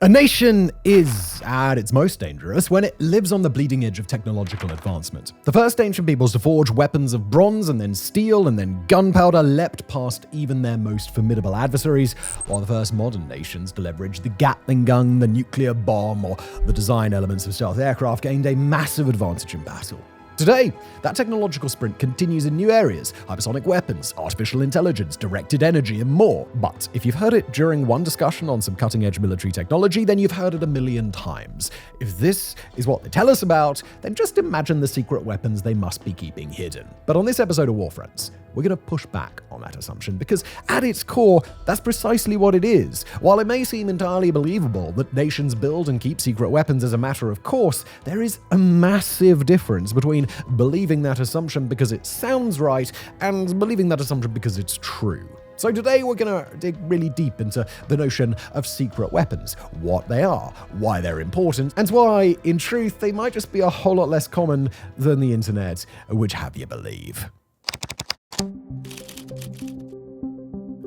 A nation is at its most dangerous when it lives on the bleeding edge of technological advancement. The first ancient peoples to forge weapons of bronze and then steel and then gunpowder leapt past even their most formidable adversaries, while the first modern nations to leverage the Gatling gun, the nuclear bomb, or the design elements of stealth aircraft gained a massive advantage in battle. Today, that technological sprint continues in new areas: hypersonic weapons, artificial intelligence, directed energy, and more. But if you've heard it during one discussion on some cutting-edge military technology, then you've heard it a million times. If this is what they tell us about, then just imagine the secret weapons they must be keeping hidden. But on this episode of WarFronts, we're going to push back on that assumption because at its core, that's precisely what it is. While it may seem entirely believable that nations build and keep secret weapons as a matter of course, there is a massive difference between believing that assumption because it sounds right and believing that assumption because it's true. So today we're going to dig really deep into the notion of secret weapons, what they are, why they're important, and why, in truth, they might just be a whole lot less common than the internet would have you believe.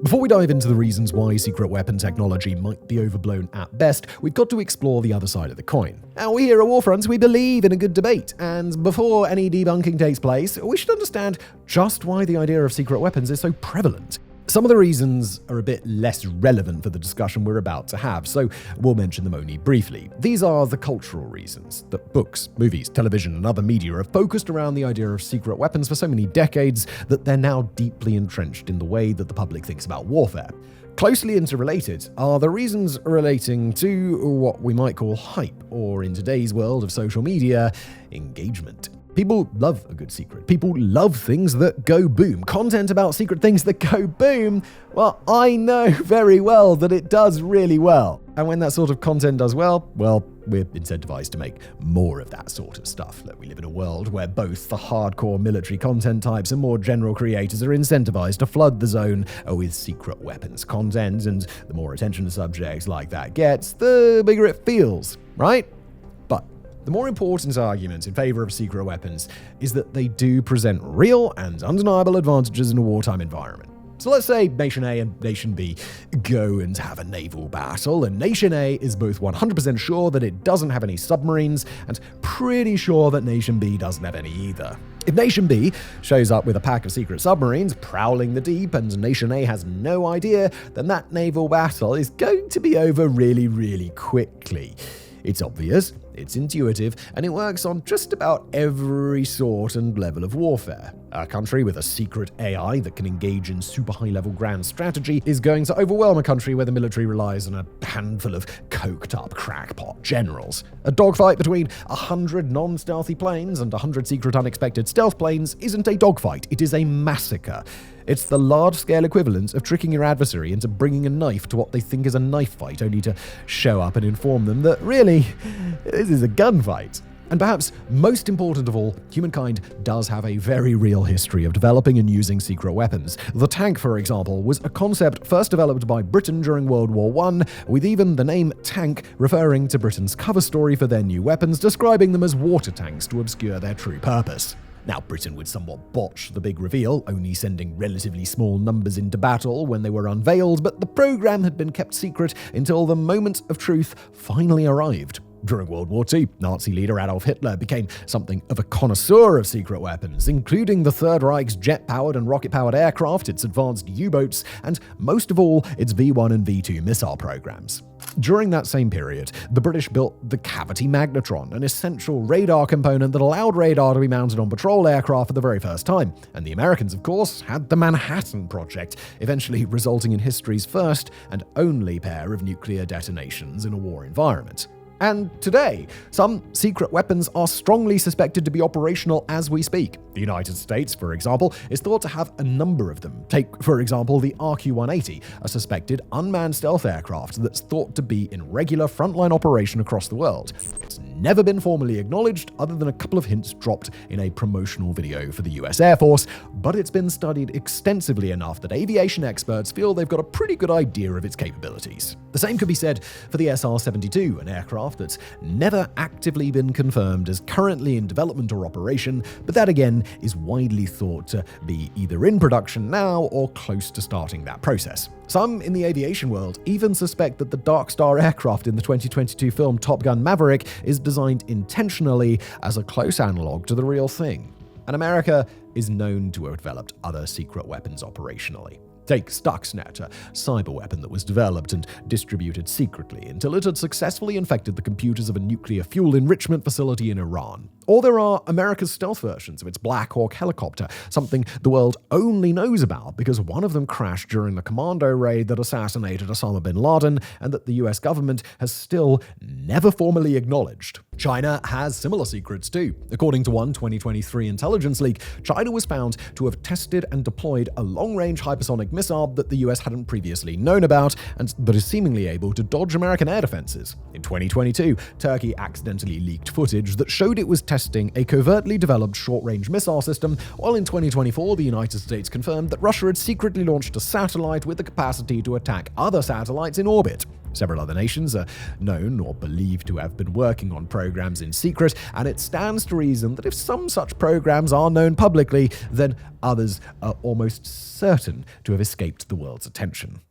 Before we dive into the reasons why secret weapon technology might be overblown at best, we've got to explore the other side of the coin. Now, we here at WarFronts, we believe in a good debate, and before any debunking takes place, we should understand just why the idea of secret weapons is so prevalent. Some of the reasons are a bit less relevant for the discussion we're about to have, so we'll mention them only briefly. These are the cultural reasons that books, movies, television, and other media have focused around the idea of secret weapons for so many decades that they're now deeply entrenched in the way that the public thinks about warfare. Closely interrelated are the reasons relating to what we might call hype, or in today's world of social media, engagement. People love a good secret. People love things that go boom. Content about secret things that go boom, well, I know very well that it does really well. And when that sort of content does well, we're incentivized to make more of that sort of stuff. We live in a world where both the hardcore military content types and more general creators are incentivized to flood the zone with secret weapons content, and the more attention a subject like that gets, the bigger it feels, right? The more important argument in favor of secret weapons is that they do present real and undeniable advantages in a wartime environment. So let's say Nation A and Nation B go and have a naval battle, and Nation A is both 100% sure that it doesn't have any submarines and pretty sure that Nation B doesn't have any either. If Nation B shows up with a pack of secret submarines prowling the deep and Nation A has no idea, then that naval battle is going to be over really, really quickly. It's obvious, it's intuitive, and it works on just about every sort and level of warfare. A country with a secret AI that can engage in super high-level grand strategy is going to overwhelm a country where the military relies on a handful of coked-up crackpot generals. A dogfight between 100 non-stealthy planes and 100 secret unexpected stealth planes isn't a dogfight, it is a massacre. It's the large-scale equivalent of tricking your adversary into bringing a knife to what they think is a knife fight, only to show up and inform them that, really, this is a gunfight. And perhaps most important of all, humankind does have a very real history of developing and using secret weapons. The tank, for example, was a concept first developed by Britain during World War I, with even the name tank referring to Britain's cover story for their new weapons, describing them as water tanks to obscure their true purpose. Now, Britain would somewhat botch the big reveal, only sending relatively small numbers into battle when they were unveiled, but the program had been kept secret until the moment of truth finally arrived. During World War II, Nazi leader Adolf Hitler became something of a connoisseur of secret weapons, including the Third Reich's jet-powered and rocket-powered aircraft, its advanced U-boats, and most of all, its V-1 and V-2 missile programs. During that same period, the British built the cavity magnetron, an essential radar component that allowed radar to be mounted on patrol aircraft for the very first time. And the Americans, of course, had the Manhattan Project, eventually resulting in history's first and only pair of nuclear detonations in a war environment. And today, some secret weapons are strongly suspected to be operational as we speak. The United States, for example, is thought to have a number of them. Take, for example, the RQ-180, a suspected unmanned stealth aircraft that's thought to be in regular frontline operation across the world. It's never been formally acknowledged other than a couple of hints dropped in a promotional video for the US Air Force, but it's been studied extensively enough that aviation experts feel they've got a pretty good idea of its capabilities. The same could be said for the SR-72, an aircraft that's never actively been confirmed as currently in development or operation, but that again is widely thought to be either in production now or close to starting that process. Some in the aviation world even suspect that the Dark Star aircraft in the 2022 film Top Gun: Maverick is designed intentionally as a close analog to the real thing. And America is known to have developed other secret weapons operationally. Take Stuxnet, a cyber weapon that was developed and distributed secretly until it had successfully infected the computers of a nuclear fuel enrichment facility in Iran. Or there are America's stealth versions of its Black Hawk helicopter, something the world only knows about because one of them crashed during the commando raid that assassinated Osama bin Laden and that the US government has still never formally acknowledged. China has similar secrets too. According to one 2023 intelligence leak, China was found to have tested and deployed a long-range hypersonic missile that the US hadn't previously known about and that is seemingly able to dodge American air defenses. In 2022, Turkey accidentally leaked footage that showed it was testing a covertly developed short-range missile system, while in 2024 the United States confirmed that Russia had secretly launched a satellite with the capacity to attack other satellites in orbit. Several other nations are known or believed to have been working on programs in secret, and it stands to reason that if some such programs are known publicly, then others are almost certain to have escaped the world's attention.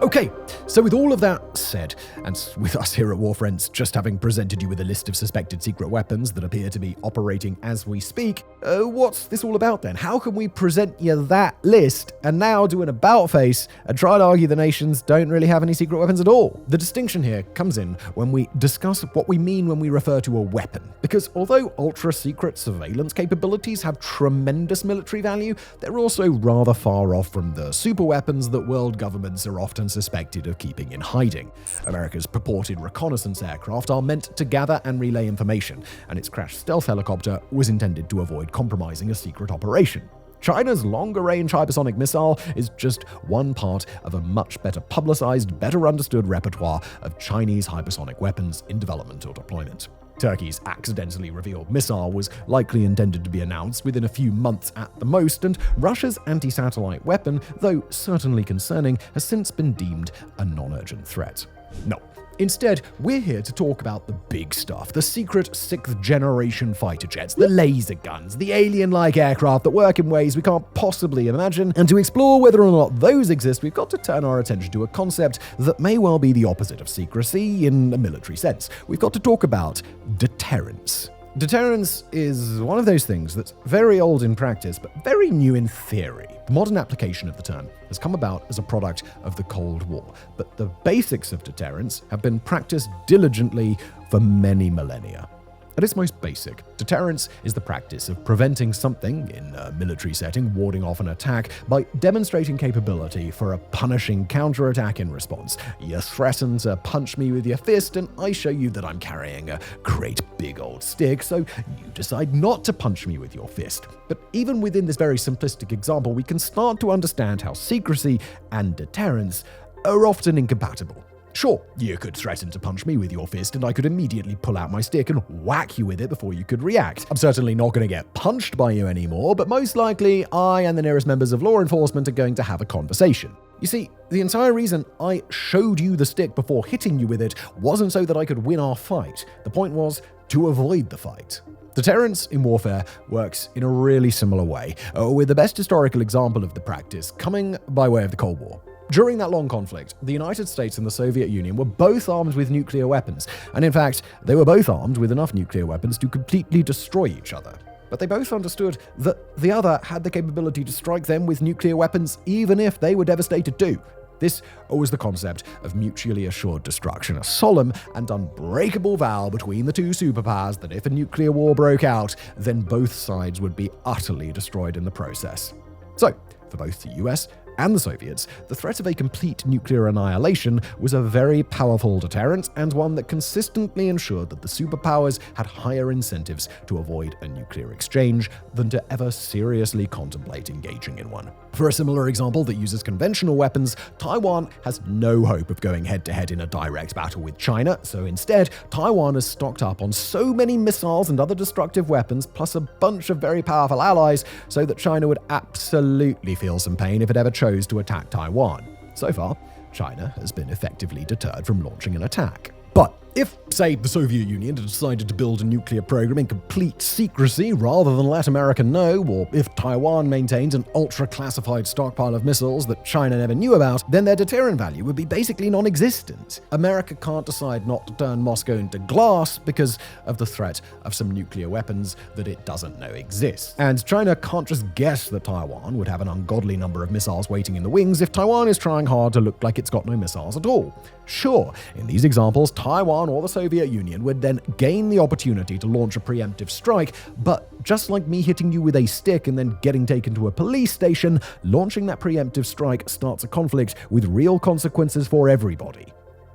Okay, so with all of that said, and with us here at WarFronts just having presented you with a list of suspected secret weapons that appear to be operating as we speak, what's this all about then? How can we present you that list and now do an about face and try to argue the nations don't really have any secret weapons at all? The distinction here comes in when we discuss what we mean when we refer to a weapon, because although ultra-secret surveillance capabilities have tremendous military value, they're also rather far off from the super weapons that world governments are often suspected of keeping in hiding. America's purported reconnaissance aircraft are meant to gather and relay information, and its crashed stealth helicopter was intended to avoid compromising a secret operation. China's longer-range hypersonic missile is just one part of a much better publicized, better understood repertoire of Chinese hypersonic weapons in development or deployment. Turkey's accidentally revealed missile was likely intended to be announced within a few months at the most, and Russia's anti-satellite weapon, though certainly concerning, has since been deemed a non-urgent threat. No. Instead, we're here to talk about the big stuff, the secret 6th generation fighter jets, the laser guns, the alien-like aircraft that work in ways we can't possibly imagine, and to explore whether or not those exist, we've got to turn our attention to a concept that may well be the opposite of secrecy in a military sense. We've got to talk about deterrence. Deterrence is one of those things that's very old in practice, but very new in theory. The modern application of the term has come about as a product of the Cold War, but the basics of deterrence have been practiced diligently for many millennia. At its most basic, deterrence is the practice of preventing something, in a military setting, warding off an attack, by demonstrating capability for a punishing counterattack in response. You threaten to punch me with your fist, and I show you that I'm carrying a great big old stick, so you decide not to punch me with your fist. But even within this very simplistic example, we can start to understand how secrecy and deterrence are often incompatible. Sure, you could threaten to punch me with your fist and I could immediately pull out my stick and whack you with it before you could react. I'm certainly not going to get punched by you anymore, but most likely I and the nearest members of law enforcement are going to have a conversation. You see, the entire reason I showed you the stick before hitting you with it wasn't so that I could win our fight. The point was to avoid the fight. Deterrence in warfare works in a really similar way, with the best historical example of the practice coming by way of the Cold War. During that long conflict, the United States and the Soviet Union were both armed with nuclear weapons, and in fact, they were both armed with enough nuclear weapons to completely destroy each other. But they both understood that the other had the capability to strike them with nuclear weapons even if they were devastated too. This was the concept of mutually assured destruction, a solemn and unbreakable vow between the two superpowers that if a nuclear war broke out, then both sides would be utterly destroyed in the process. So, for both the US and the Soviets, the threat of a complete nuclear annihilation was a very powerful deterrent and one that consistently ensured that the superpowers had higher incentives to avoid a nuclear exchange than to ever seriously contemplate engaging in one. For a similar example that uses conventional weapons, Taiwan has no hope of going head-to-head in a direct battle with China, so instead, Taiwan is stocked up on so many missiles and other destructive weapons, plus a bunch of very powerful allies, so that China would absolutely feel some pain if it ever chose to attack Taiwan. So far, China has been effectively deterred from launching an attack. But If, say, the Soviet Union had decided to build a nuclear program in complete secrecy rather than let America know, or if Taiwan maintained an ultra-classified stockpile of missiles that China never knew about, then their deterrent value would be basically non-existent. America can't decide not to turn Moscow into glass because of the threat of some nuclear weapons that it doesn't know exist. And China can't just guess that Taiwan would have an ungodly number of missiles waiting in the wings if Taiwan is trying hard to look like it's got no missiles at all. Sure, in these examples, Taiwan or the Soviet Union would then gain the opportunity to launch a preemptive strike, but just like me hitting you with a stick and then getting taken to a police station, launching that preemptive strike starts a conflict with real consequences for everybody.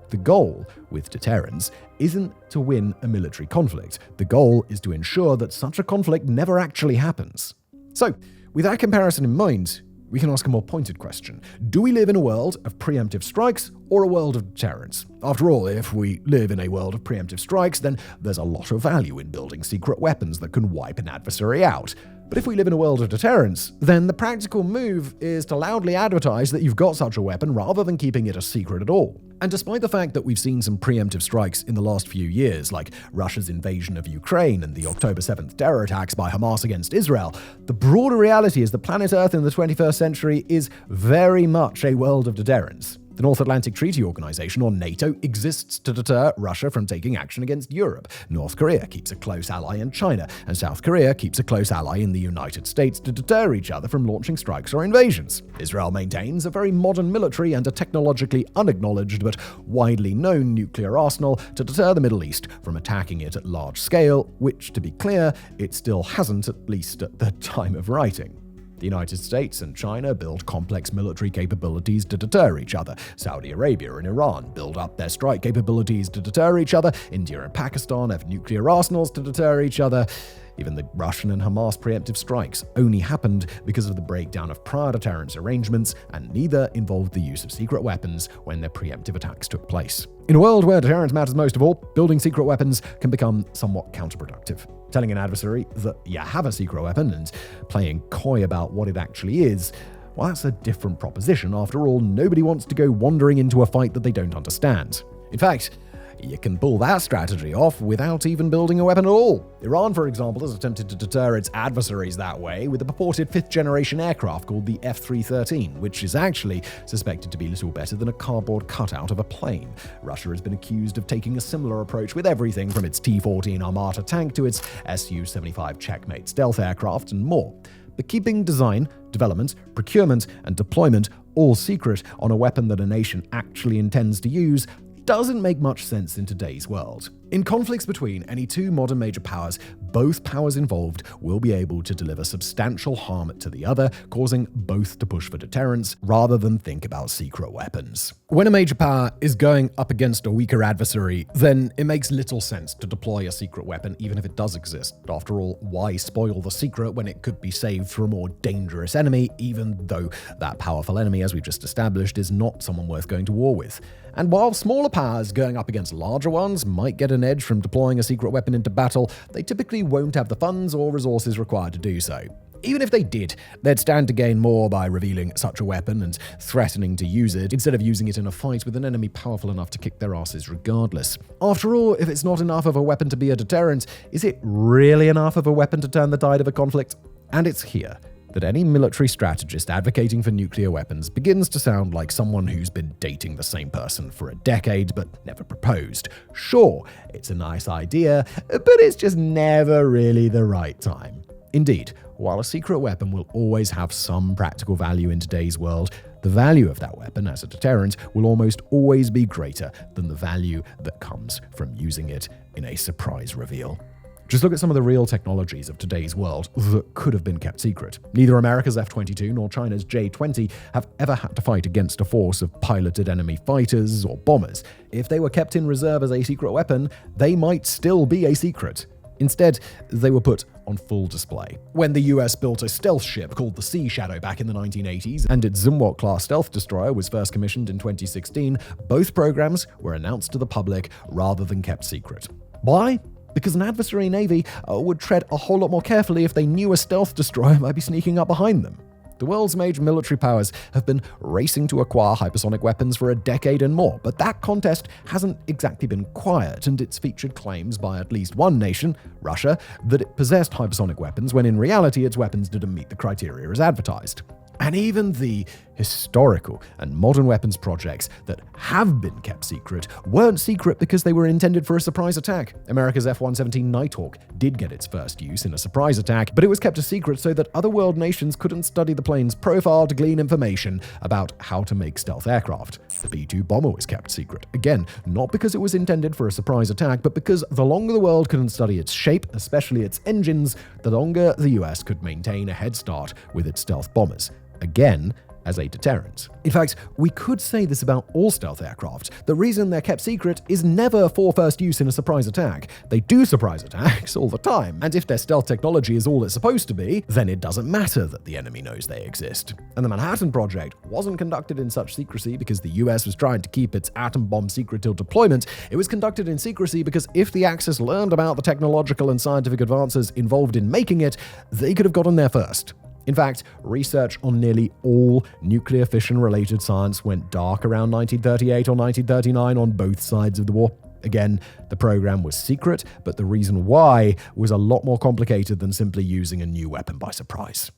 The goal with deterrence isn't to win a military conflict. The goal is to ensure that such a conflict never actually happens. So, with that comparison in mind, we can ask a more pointed question. Do we live in a world of preemptive strikes or a world of deterrence? After all, if we live in a world of preemptive strikes, then there's a lot of value in building secret weapons that can wipe an adversary out. But if we live in a world of deterrence, then the practical move is to loudly advertise that you've got such a weapon rather than keeping it a secret at all. And despite the fact that we've seen some preemptive strikes in the last few years, like Russia's invasion of Ukraine and the October 7th terror attacks by Hamas against Israel, the broader reality is that planet Earth in the 21st century is very much a world of deterrence. The North Atlantic Treaty Organization, or NATO, exists to deter Russia from taking action against Europe. North Korea keeps a close ally in China, and South Korea keeps a close ally in the United States to deter each other from launching strikes or invasions. Israel maintains a very modern military and a technologically unacknowledged but widely known nuclear arsenal to deter the Middle East from attacking it at large scale, which, to be clear, it still hasn't, at least at the time of writing. The United States and China build complex military capabilities to deter each other. Saudi Arabia and Iran build up their strike capabilities to deter each other. India and Pakistan have nuclear arsenals to deter each other. Even the Russian and Hamas preemptive strikes only happened because of the breakdown of prior deterrence arrangements, and neither involved the use of secret weapons when their preemptive attacks took place. In a world where deterrence matters most of all, building secret weapons can become somewhat counterproductive. Telling an adversary that you have a secret weapon and playing coy about what it actually is, well, that's a different proposition. After all, nobody wants to go wandering into a fight that they don't understand. In fact, you can pull that strategy off without even building a weapon at all. Iran, for example, has attempted to deter its adversaries that way with a purported fifth-generation aircraft called the F-313, which is actually suspected to be little better than a cardboard cutout of a plane. Russia has been accused of taking a similar approach with everything from its T-14 Armata tank to its Su-75 Checkmate stealth aircraft and more. But keeping design, development, procurement, and deployment all secret on a weapon that a nation actually intends to use doesn't make much sense in today's world. In conflicts between any two modern major powers, both powers involved will be able to deliver substantial harm to the other, causing both to push for deterrence rather than think about secret weapons. When a major power is going up against a weaker adversary, then it makes little sense to deploy a secret weapon, even if it does exist. After all, why spoil the secret when it could be saved for a more dangerous enemy, even though that powerful enemy, as we've just established, is not someone worth going to war with? And while smaller powers going up against larger ones might get an edge from deploying a secret weapon into battle, they typically won't have the funds or resources required to do so. Even if they did, they'd stand to gain more by revealing such a weapon and threatening to use it, instead of using it in a fight with an enemy powerful enough to kick their asses regardless. After all, if it's not enough of a weapon to be a deterrent, is it really enough of a weapon to turn the tide of a conflict? And it's here that any military strategist advocating for nuclear weapons begins to sound like someone who's been dating the same person for a decade but never proposed. Sure, it's a nice idea, but it's just never really the right time. Indeed, while a secret weapon will always have some practical value in today's world, the value of that weapon as a deterrent will almost always be greater than the value that comes from using it in a surprise reveal. Just look at some of the real technologies of today's world that could have been kept secret. Neither America's F-22 nor China's J-20 have ever had to fight against a force of piloted enemy fighters or bombers. If they were kept in reserve as a secret weapon, they might still be a secret. Instead, they were put on full display. When the US built a stealth ship called the Sea Shadow back in the 1980s, and its Zumwalt-class stealth destroyer was first commissioned in 2016, both programs were announced to the public rather than kept secret. Why? Because an adversary navy would tread a whole lot more carefully if they knew a stealth destroyer might be sneaking up behind them. The world's major military powers have been racing to acquire hypersonic weapons for a decade and more, but that contest hasn't exactly been quiet, and it's featured claims by at least one nation, Russia, that it possessed hypersonic weapons when in reality its weapons didn't meet the criteria as advertised. And even the historical and modern weapons projects that have been kept secret weren't secret because they were intended for a surprise attack. America's F-117 Nighthawk did get its first use in a surprise attack, but it was kept a secret so that other world nations couldn't study the plane's profile to glean information about how to make stealth aircraft. The B-2 bomber was kept secret. Again, not because it was intended for a surprise attack, but because the longer the world couldn't study its shape, especially its engines, the longer the US could maintain a head start with its stealth bombers. Again, as a deterrent. In fact, we could say this about all stealth aircraft. The reason they're kept secret is never for first use in a surprise attack. They do surprise attacks all the time, and if their stealth technology is all it's supposed to be, then it doesn't matter that the enemy knows they exist. And the Manhattan Project wasn't conducted in such secrecy because the US was trying to keep its atom bomb secret till deployment. It was conducted in secrecy because if the Axis learned about the technological and scientific advances involved in making it, they could have gotten there first. In fact, research on nearly all nuclear fission-related science went dark around 1938 or 1939 on both sides of the war. Again, the program was secret, but the reason why was a lot more complicated than simply using a new weapon by surprise.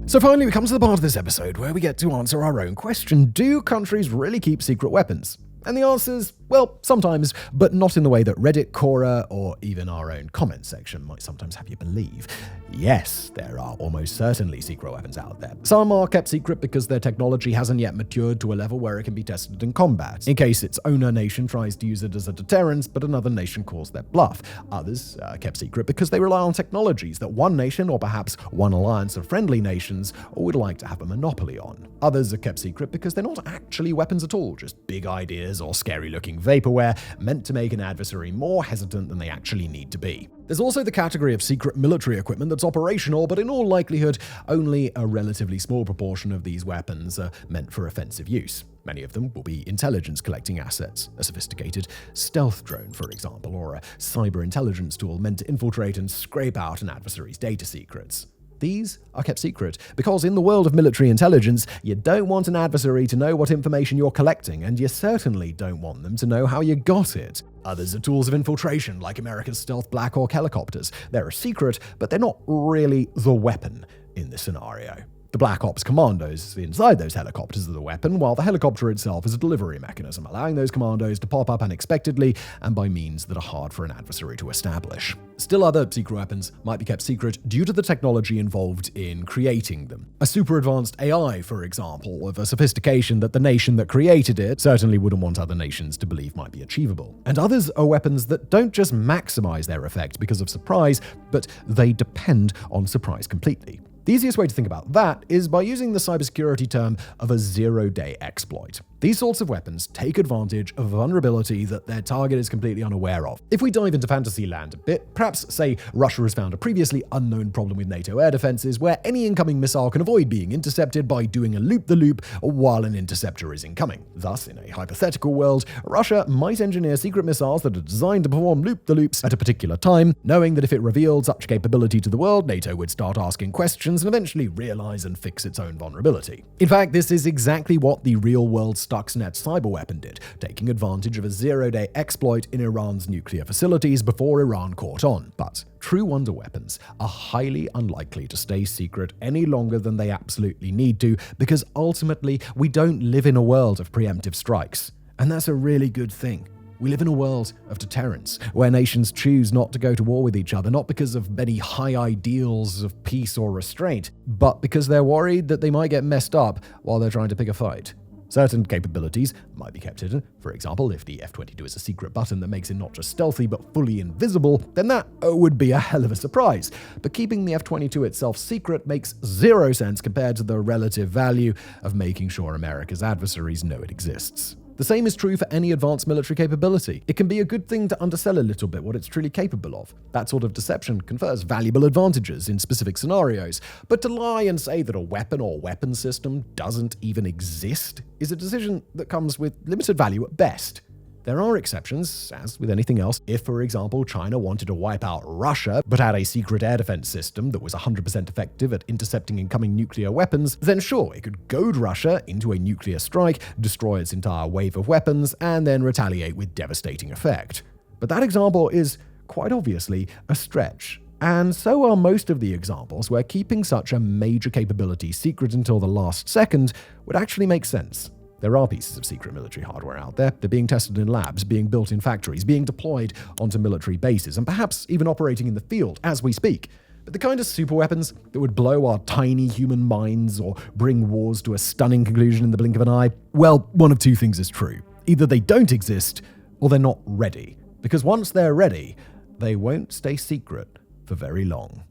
So finally, we come to the part of this episode where we get to answer our own question. Do countries really keep secret weapons? And the answer is, well, sometimes, but not in the way that Reddit, Quora, or even our own comment section might sometimes have you believe. Yes, there are almost certainly secret weapons out there. Some are kept secret because their technology hasn't yet matured to a level where it can be tested in combat, in case its owner nation tries to use it as a deterrent, but another nation calls their bluff. Others are kept secret because they rely on technologies that one nation, or perhaps one alliance of friendly nations, would like to have a monopoly on. Others are kept secret because they're not actually weapons at all, just big ideas or scary-looking vaporware meant to make an adversary more hesitant than they actually need to be. There's also the category of secret military equipment that's operational, but in all likelihood, only a relatively small proportion of these weapons are meant for offensive use. Many of them will be intelligence-collecting assets, a sophisticated stealth drone, for example, or a cyber intelligence tool meant to infiltrate and scrape out an adversary's data secrets. These are kept secret because in the world of military intelligence, you don't want an adversary to know what information you're collecting, and you certainly don't want them to know how you got it. Others are tools of infiltration, like America's stealth Black Hawk helicopters. They're a secret, but they're not really the weapon in this scenario. The Black Ops commandos inside those helicopters are the weapon, while the helicopter itself is a delivery mechanism, allowing those commandos to pop up unexpectedly and by means that are hard for an adversary to establish. Still, other secret weapons might be kept secret due to the technology involved in creating them. A super advanced AI, for example, of a sophistication that the nation that created it certainly wouldn't want other nations to believe might be achievable. And others are weapons that don't just maximize their effect because of surprise, but they depend on surprise completely. The easiest way to think about that is by using the cybersecurity term of a zero-day exploit. These sorts of weapons take advantage of a vulnerability that their target is completely unaware of. If we dive into fantasy land a bit, perhaps say Russia has found a previously unknown problem with NATO air defenses where any incoming missile can avoid being intercepted by doing a loop-the-loop while an interceptor is incoming. Thus, in a hypothetical world, Russia might engineer secret missiles that are designed to perform loop-the-loops at a particular time, knowing that if it revealed such capability to the world, NATO would start asking questions and eventually realize and fix its own vulnerability. In fact, this is exactly what the real-world Stuxnet cyber weapon did, taking advantage of a zero-day exploit in Iran's nuclear facilities before Iran caught on. But true wonder weapons are highly unlikely to stay secret any longer than they absolutely need to, because ultimately we don't live in a world of preemptive strikes. And that's a really good thing. We live in a world of deterrence, where nations choose not to go to war with each other, not because of many high ideals of peace or restraint, but because they're worried that they might get messed up while they're trying to pick a fight. Certain capabilities might be kept hidden. For example, if the F-22 is a secret button that makes it not just stealthy but fully invisible, then that would be a hell of a surprise. But keeping the F-22 itself secret makes zero sense compared to the relative value of making sure America's adversaries know it exists. The same is true for any advanced military capability. It can be a good thing to undersell a little bit what it's truly capable of. That sort of deception confers valuable advantages in specific scenarios, but to lie and say that a weapon or weapon system doesn't even exist is a decision that comes with limited value at best. There are exceptions, as with anything else. If, for example, China wanted to wipe out Russia, but had a secret air defense system that was 100% effective at intercepting incoming nuclear weapons, then sure, it could goad Russia into a nuclear strike, destroy its entire wave of weapons, and then retaliate with devastating effect. But that example is quite obviously a stretch. And so are most of the examples where keeping such a major capability secret until the last second would actually make sense. There are pieces of secret military hardware out there. They're being tested in labs, being built in factories, being deployed onto military bases, and perhaps even operating in the field as we speak. But the kind of superweapons that would blow our tiny human minds or bring wars to a stunning conclusion in the blink of an eye, well, one of two things is true. Either they don't exist, or they're not ready. Because once they're ready, they won't stay secret for very long.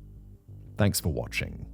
Thanks for watching.